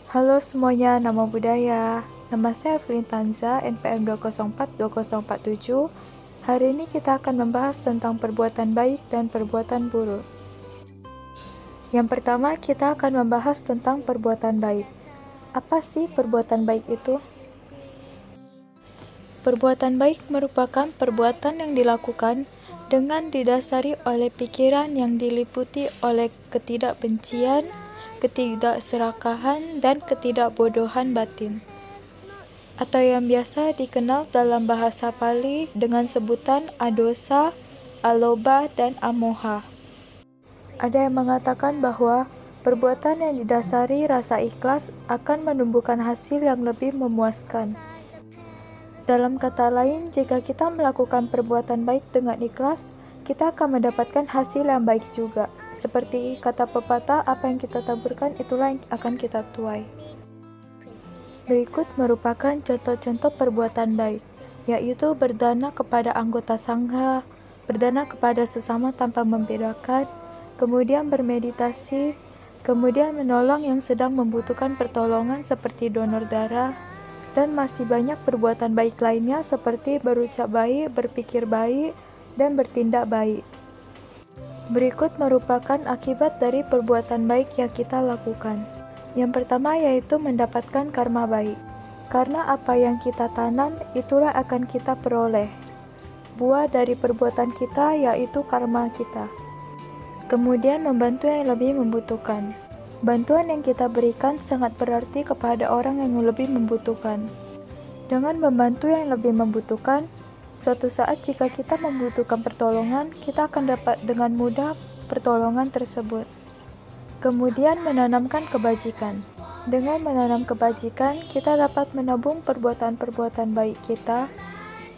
Halo semuanya, nama budaya. Nama saya Evelyn Tanza, NPM 2042047. Hari ini kita akan membahas tentang perbuatan baik dan perbuatan buruk. Yang pertama, kita akan membahas tentang perbuatan baik. Apa sih perbuatan baik itu? Perbuatan baik merupakan perbuatan yang dilakukan dengan didasari oleh pikiran yang diliputi oleh ketidakbencian, ketidakserakahan, dan ketidakbodohan batin, atau yang biasa dikenal dalam bahasa Pali dengan sebutan adosa, aloba, dan amoha. Ada yang mengatakan bahwa perbuatan yang didasari rasa ikhlas akan menumbuhkan hasil yang lebih memuaskan. Dalam kata lain, jika kita melakukan perbuatan baik dengan ikhlas, kita akan mendapatkan hasil yang baik juga. Seperti kata pepatah, apa yang kita taburkan itulah yang akan kita tuai. Berikut merupakan contoh-contoh perbuatan baik, yaitu berdana kepada anggota sangha, berdana kepada sesama tanpa membedakan, kemudian bermeditasi, kemudian menolong yang sedang membutuhkan pertolongan seperti donor darah, dan masih banyak perbuatan baik lainnya seperti berucap baik, berpikir baik, dan bertindak baik. Berikut merupakan akibat dari perbuatan baik yang kita lakukan. Yang pertama yaitu mendapatkan karma baik. Karena apa yang kita tanam, itulah akan kita peroleh. Buah dari perbuatan kita yaitu karma kita. Kemudian membantu yang lebih membutuhkan. Bantuan yang kita berikan sangat berarti kepada orang yang lebih membutuhkan. Dengan membantu yang lebih membutuhkan, suatu saat jika kita membutuhkan pertolongan, kita akan dapat dengan mudah pertolongan tersebut. Kemudian menanamkan kebajikan. Dengan menanam kebajikan, kita dapat menabung perbuatan-perbuatan baik kita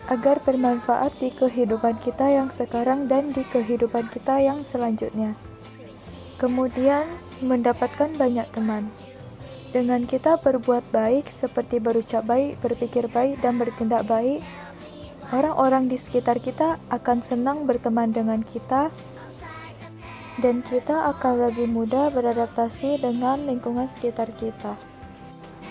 agar bermanfaat di kehidupan kita yang sekarang dan di kehidupan kita yang selanjutnya. Kemudian, mendapatkan banyak teman. Dengan kita berbuat baik seperti berucap baik, berpikir baik, dan bertindak baik, orang-orang di sekitar kita akan senang berteman dengan kita dan kita akan lebih mudah beradaptasi dengan lingkungan sekitar kita.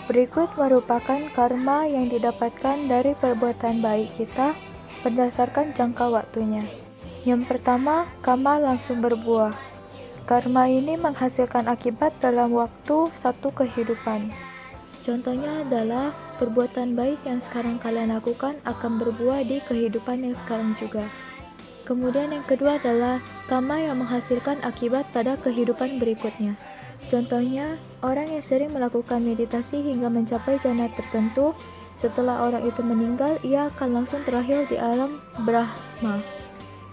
Berikut merupakan karma yang didapatkan dari perbuatan baik kita berdasarkan jangka waktunya. Yang pertama, karma langsung berbuah. Karma ini menghasilkan akibat dalam waktu satu kehidupan. Contohnya adalah perbuatan baik yang sekarang kalian lakukan akan berbuah di kehidupan yang sekarang juga. Kemudian yang kedua adalah karma yang menghasilkan akibat pada kehidupan berikutnya. Contohnya, orang yang sering melakukan meditasi hingga mencapai jannah tertentu, setelah orang itu meninggal, ia akan langsung terlahir di alam Brahma.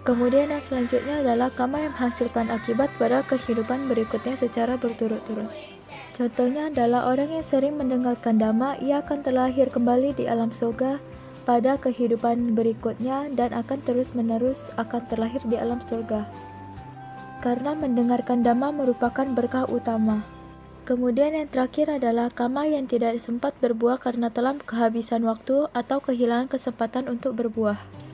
Kemudian yang selanjutnya adalah karma yang menghasilkan akibat pada kehidupan berikutnya secara berturut-turut. Contohnya adalah orang yang sering mendengarkan dhamma, ia akan terlahir kembali di alam surga pada kehidupan berikutnya dan akan terus-menerus akan terlahir di alam surga. Karena mendengarkan dhamma merupakan berkah utama. Kemudian yang terakhir adalah karma yang tidak sempat berbuah karena telah kehabisan waktu atau kehilangan kesempatan untuk berbuah.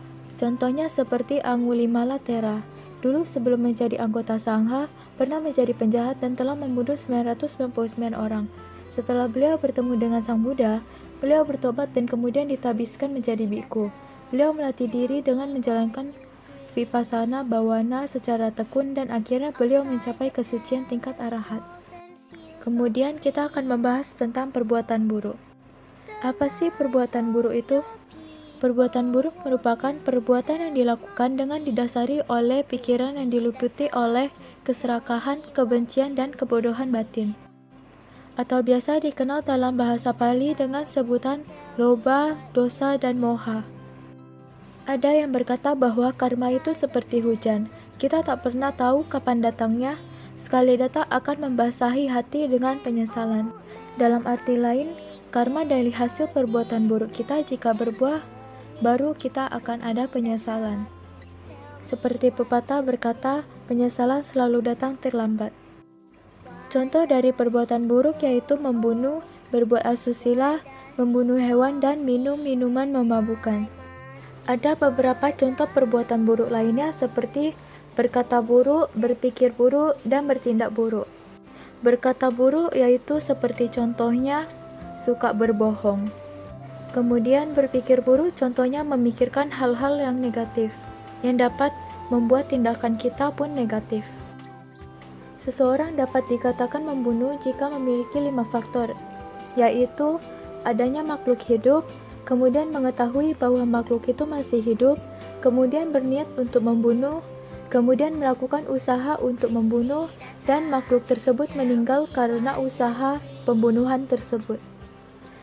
Contohnya seperti Angulimala Thera. Dulu sebelum menjadi anggota sangha, pernah menjadi penjahat dan telah membunuh 999 orang. Setelah beliau bertemu dengan Sang Buddha, beliau bertobat dan kemudian ditabiskan menjadi biku. Beliau melatih diri dengan menjalankan vipassana bhavana secara tekun dan akhirnya beliau mencapai kesucian tingkat arahat. Kemudian kita akan membahas tentang perbuatan buruk. Apa sih perbuatan buruk itu? Perbuatan buruk merupakan perbuatan yang dilakukan dengan didasari oleh pikiran yang diliputi oleh keserakahan, kebencian, dan kebodohan batin, atau biasa dikenal dalam bahasa Pali dengan sebutan loba, dosa, dan moha. Ada yang berkata bahwa karma itu seperti hujan. Kita tak pernah tahu kapan datangnya. Sekali datang akan membasahi hati dengan penyesalan. Dalam arti lain, karma dari hasil perbuatan buruk kita jika berbuah, baru kita akan ada penyesalan. Seperti pepatah berkata, penyesalan selalu datang terlambat. Contoh dari perbuatan buruk yaitu membunuh, berbuat asusila, membunuh hewan, dan minum minuman memabukkan. Ada beberapa contoh perbuatan buruk lainnya seperti berkata buruk, berpikir buruk, dan bertindak buruk. Berkata buruk yaitu seperti contohnya suka berbohong. Kemudian berpikir buruk contohnya memikirkan hal-hal yang negatif, yang dapat membuat tindakan kita pun negatif. Seseorang dapat dikatakan membunuh jika memiliki 5 faktor, yaitu adanya makhluk hidup, kemudian mengetahui bahwa makhluk itu masih hidup, kemudian berniat untuk membunuh, kemudian melakukan usaha untuk membunuh, dan makhluk tersebut meninggal karena usaha pembunuhan tersebut.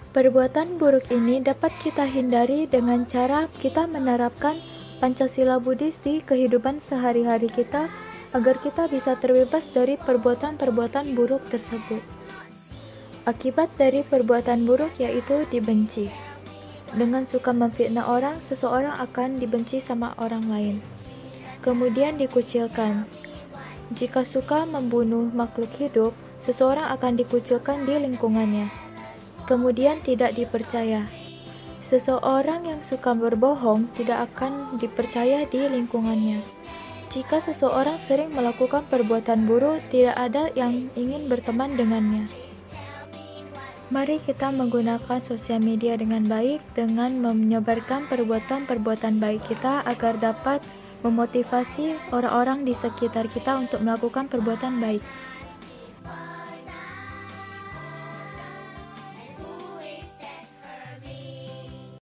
Perbuatan buruk ini dapat kita hindari dengan cara kita menerapkan Pancasila Buddhis di kehidupan sehari-hari kita agar kita bisa terbebas dari perbuatan-perbuatan buruk tersebut. Akibat dari perbuatan buruk yaitu dibenci. Dengan suka memfitnah orang, seseorang akan dibenci sama orang lain. Kemudian dikucilkan. Jika suka membunuh makhluk hidup, seseorang akan dikucilkan di lingkungannya. Kemudian tidak dipercaya. Seseorang yang suka berbohong tidak akan dipercaya di lingkungannya. Jika seseorang sering melakukan perbuatan buruk, tidak ada yang ingin berteman dengannya. Mari kita menggunakan sosial media dengan baik dengan menyebarkan perbuatan-perbuatan baik kita agar dapat memotivasi orang-orang di sekitar kita untuk melakukan perbuatan baik.